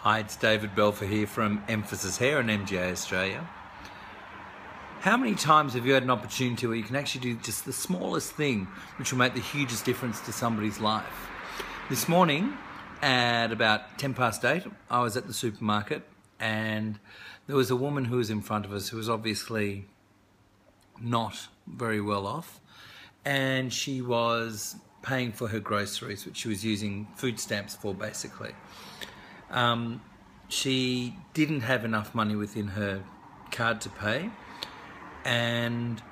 Hi, it's David Belfer here from Emphasis Hair and MGA Australia. How many times have you had an opportunity where you can actually do just the smallest thing which will make the hugest difference to somebody's life? This morning at about 8:10, I was at the supermarket and there was a woman who was in front of us who was obviously not very well off, and she was paying for her groceries, which she was using food stamps for basically. She didn't have enough money within her card to pay, and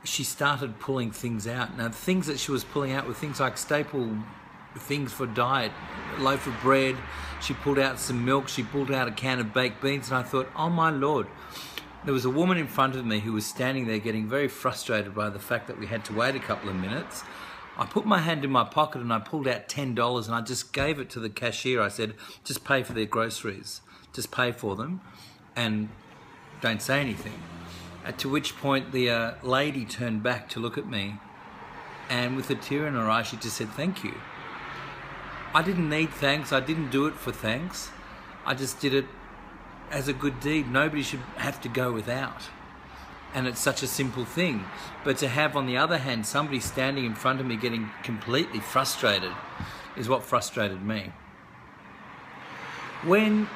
she started pulling things out. Now, the things that she was pulling out were things like staple things for diet, a loaf of bread. She pulled out some milk, she pulled out a can of baked beans, and I thought, oh my Lord. There was a woman in front of me who was standing there getting very frustrated by the fact that we had to wait a couple of minutes. I put my hand in my pocket and I pulled out $10 and I just gave it to the cashier. I said, just pay for their groceries. Just pay for them and don't say anything. To which point the lady turned back to look at me, and with a tear in her eye, she just said, thank you. I didn't need thanks. I didn't do it for thanks. I just did it as a good deed. Nobody should have to go without. And it's such a simple thing. But to have, on the other hand, somebody standing in front of me getting completely frustrated is what frustrated me. When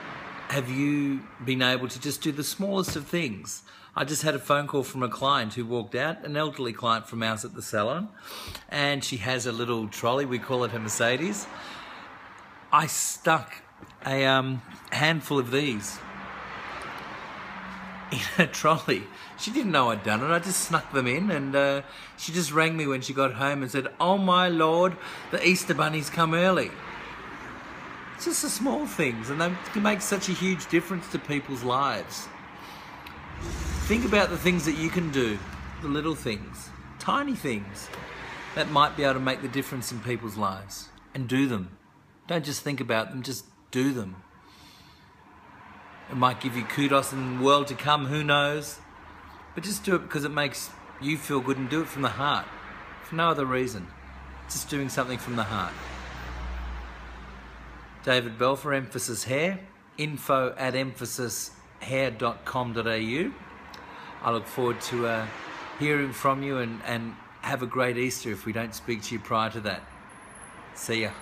have you been able to just do the smallest of things? I just had a phone call from a client who walked out, an elderly client from ours at the salon, and she has a little trolley, we call it her Mercedes. I stuck a handful of these in a trolley. She didn't know I'd done it. I just snuck them in, and she just rang me when she got home and said, oh my Lord, the Easter bunny's come early. It's just the small things, and they can make such a huge difference to people's lives. Think about the things that you can do, the little things, tiny things that might be able to make the difference in people's lives, and do them. Don't just think about them, just do them. It might give you kudos in the world to come, who knows? But just do it because it makes you feel good, and do it from the heart, for no other reason. Just doing something from the heart. David Belfer, Emphasis Hair, info@emphasishair.com.au. I look forward to hearing from you, and have a great Easter if we don't speak to you prior to that. See ya.